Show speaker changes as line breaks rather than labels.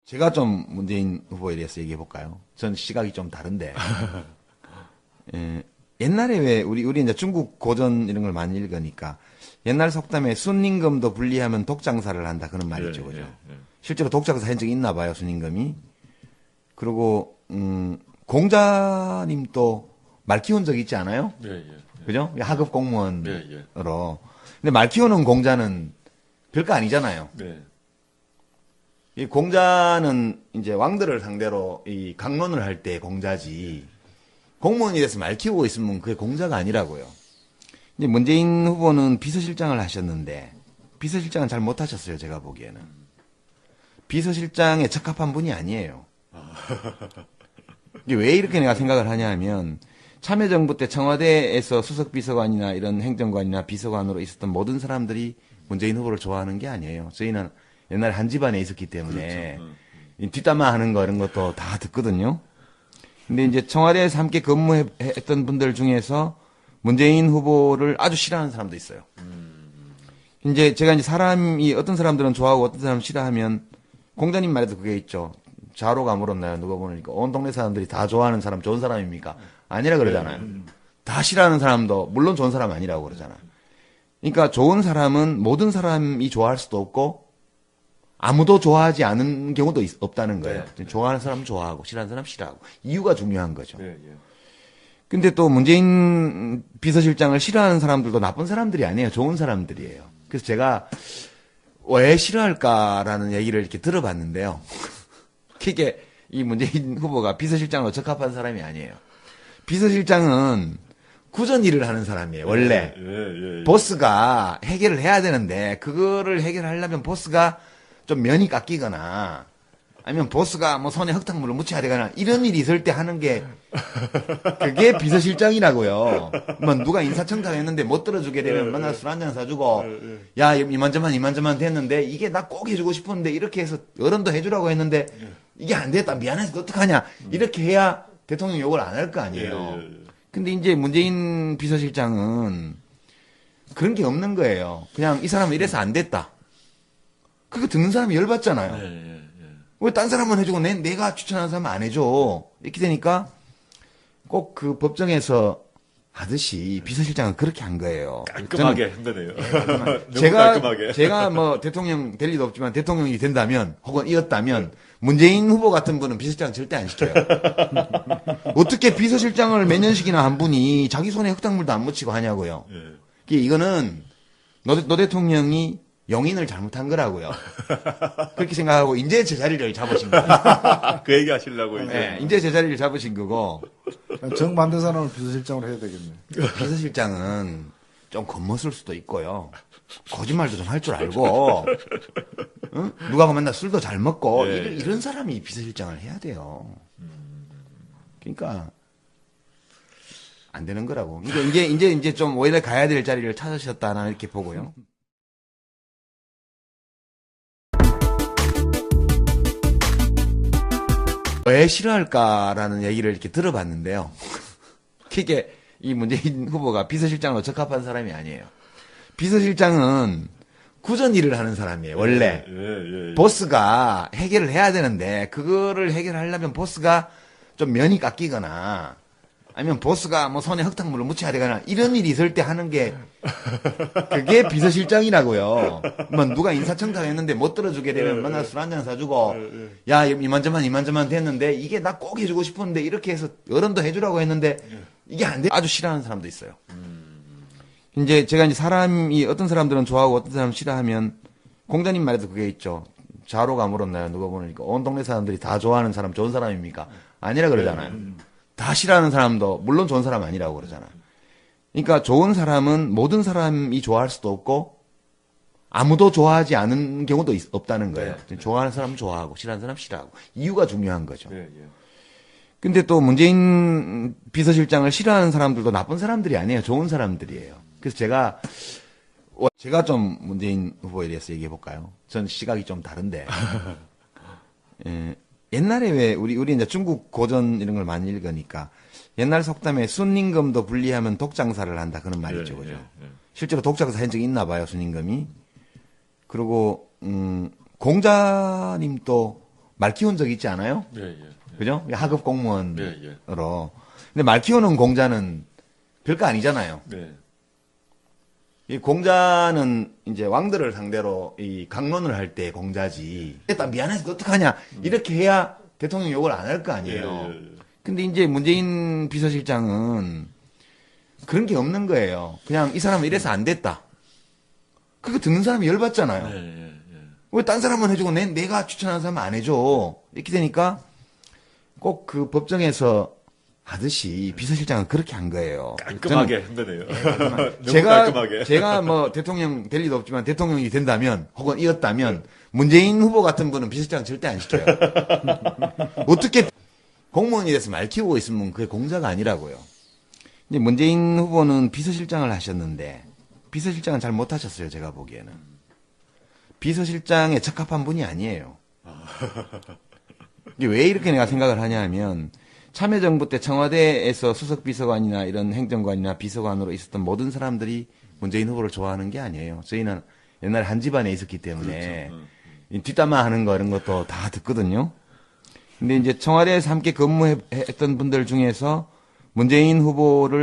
제가 좀 문재인 후보에 대해서 얘기해 볼까요? 전 시각이 좀 다른데. 옛날에 왜 우리 이제 중국 고전 이런 걸 많이 읽으니까 옛날 속담에 순임금도 분리하면 독장사를 한다 그런 말이 있죠, 그죠? 실제로 독장사 한 적이 있나 봐요, 순임금이. 그리고 공자님도 말 키운 적 있지 않아요? 그죠? 하급 공무원으로. 근데 말 키우는 공자는 별거 아니잖아요. 이 공자는 이제 왕들을 상대로 이 강론을 할 때 공자지. 공무원이 돼서 말 키우고 있으면 그게 공자가 아니라고요. 이제 문재인 후보는 비서실장을 하셨는데 비서실장은 잘 못하셨어요, 제가 보기에는. 비서실장에 적합한 분이 아니에요. 이게 왜 이렇게 내가 생각을 하냐 하면 참여정부 때 청와대에서 수석비서관이나 이런 행정관이나 비서관으로 있었던 모든 사람들이 문재인 후보를 좋아하는 게 아니에요. 저희는 옛날에 한 집안에 있었기 때문에 뒷담화 하는 거 이런 것도 다 듣거든요. 근데 이제 청와대에서 함께 근무했던 분들 중에서 문재인 후보를 아주 싫어하는 사람도 있어요. 이제 제가 이제 사람이 어떤 사람들은 좋아하고 어떤 사람은 싫어하면 공자님 말에도 그게 있죠. 자로가 물었나요? 누가 보니까 온 동네 사람들이 다 좋아하는 사람 좋은 사람입니까? 아니라 그러잖아요. 다 싫어하는 사람도 물론 좋은 사람 아니라고 그러잖아요. 그러니까 좋은 사람은 모든 사람이 좋아할 수도 없고 아무도 좋아하지 않은 경우도 없다는 거예요. 좋아하는 사람은 좋아하고 싫어하는 사람은 싫어하고 이유가 중요한 거죠. 근데 또 문재인 비서실장을 싫어하는 사람들도 나쁜 사람들이 아니에요. 좋은 사람들이에요. 그래서 제가 왜 싫어할까라는 얘기를 이렇게 들어봤는데요. 그게 이 문재인 후보가 비서실장으로 적합한 사람이 아니에요. 비서실장은 구전 일을 하는 사람이에요. 원래 보스가 해결을 해야 되는데 그거를 해결하려면 보스가 좀 면이 깎이거나 아니면 보스가 뭐 손에 흙탕물을 묻혀야 되거나 이런 일이 있을 때 하는 게 그게 비서실장이라고요. 뭐 누가 인사청탁 했는데 못 들어주게 되면 맨날 술 한잔 사주고 야 이만저만 됐는데 이게 나 꼭 해주고 싶었는데 이렇게 해서 어른도 해주라고 했는데 이게 안 됐다 미안해서 어떡하냐 이렇게 해야 대통령 욕을 안 할 거 아니에요. 근데 이제 문재인 비서실장은 그런 게 없는 거예요. 그냥 이 사람은 이래서 안 됐다. 그거 듣는 사람이 열받잖아요. 왜 딴 사람은 해주고 내가 추천하는 사람은 안 해줘. 이렇게 되니까 꼭 그 법정에서 하듯이 비서실장은 그렇게 한 거예요.
깔끔하게 한 거네요.
제가 뭐 대통령 될 리도 없지만 대통령이 된다면 혹은 이었다면 문재인 후보 같은 분은 비서실장 절대 안 시켜요. 어떻게 비서실장을 몇 년씩이나 한 분이 자기 손에 흙탕물도 안 묻히고 하냐고요. 이거는 노 대통령이 용인을 잘못한 거라고요. 그렇게 생각하고 이제 제자리를 잡으신 거예요.
그 얘기 하시려고 이제.
네, 이제 제자리를 잡으신 거고.
정 만든 사람을 비서실장으로 해야 되겠네.
비서실장은 좀 겉멋을 수도 있고요. 거짓말도 좀 할 줄 알고, 응? 누가 보면 맨날 술도 잘 먹고 이런 사람이 비서실장을 해야 돼요. 그러니까 안 되는 거라고. 이제 좀 오히려 가야 될 자리를 찾으셨다 나 이렇게 보고요. 왜 싫어할까라는 얘기를 이렇게 들어봤는데요. 그게 이 문재인 후보가 비서실장으로 적합한 사람이 아니에요. 비서실장은 구전 일을 하는 사람이에요. 원래 보스가 해결을 해야 되는데 그거를 해결하려면 보스가 좀 면이 깎이거나 아니면 보스가 뭐 손에 흙탕물을 묻혀야 되거나 이런 일이 있을 때 하는 게 그게 비서실장이라고요. 뭐 누가 인사청탁 했는데 못 들어주게 되면 맨날 술 한잔 사주고 야 이만저만 됐는데 이게 나 꼭 해주고 싶었는데 이렇게 해서 어른도 해주라고 했는데 이게 안 돼. 아주 싫어하는 사람도 있어요. 이제 제가 이제 사람이 어떤 사람들은 좋아하고 어떤 사람은 싫어하면 공자님 말에도 그게 있죠. 자로가 물었나요? 누가 보니까 온 동네 사람들이 다 좋아하는 사람 좋은 사람입니까? 아니라 그러잖아요. 다 싫어하는 사람도 물론 좋은 사람 아니라고 그러잖아요. 그러니까 좋은 사람은 모든 사람이 좋아할 수도 없고 아무도 좋아하지 않은 경우도 없다는 거예요. 좋아하는 사람은 좋아하고 싫어하는 사람은 싫어하고 이유가 중요한 거죠. 근데 또 문재인 비서실장을 싫어하는 사람들도 나쁜 사람들이 아니에요. 좋은 사람들이에요. 그래서 제가 좀 문재인 후보에 대해서 얘기해 볼까요? 전 시각이 좀 다른데. 옛날에 왜 우리 이제 중국 고전 이런 걸 많이 읽으니까 옛날 속담에 순임금도 분리하면 독장사를 한다 그런 말이 있죠, 그죠? 실제로 독장사 한 적이 있나 봐요, 순임금이. 그리고 공자님도 말 키운 적 있지 않아요?
예, 예.
그죠? 하급 공무원으로.
예, 예.
근데 말 키우는 공자는 별거 아니잖아요.
네.
이 공자는 이제 왕들을 상대로 이 강론을 할 때 공자지. 일단 미안해서 어떡하냐. 이렇게 해야 대통령 욕을 안 할 거 아니에요.
예, 예, 예.
근데 이제 문재인 비서실장은 그런 게 없는 거예요. 그냥 이 사람은 이래서 안 됐다. 그거 듣는 사람이 열받잖아요.
예, 예, 예.
왜 딴 사람은 해주고 내가 추천하는 사람은 안 해줘. 이렇게 되니까 꼭 그 법정에서 하듯이 비서실장은 그렇게 한 거예요.
깔끔하게 한다네요. 너무
제가
깔끔하게.
제가 뭐 대통령 될 리도 없지만 대통령이 된다면 혹은 이었다면 문재인 후보 같은 분은 비서실장 절대 안 시켜요. 어떻게 공무원이 돼서 말 키우고 있으면 그게 공자가 아니라고요. 근데 문재인 후보는 비서실장을 하셨는데 비서실장은 잘 못하셨어요. 제가 보기에는 비서실장에 적합한 분이 아니에요. 이게 왜 이렇게 내가 생각을 하냐면 참여정부 때 청와대에서 수석비서관이나 이런 행정관이나 비서관으로 있었던 모든 사람들이 문재인 후보를 좋아하는 게 아니에요. 저희는 옛날에 한 집안에 있었기 때문에 이 뒷담화 하는 거 이런 것도 다 듣거든요. 근데 이제 청와대에서 함께 근무했던 분들 중에서 문재인 후보를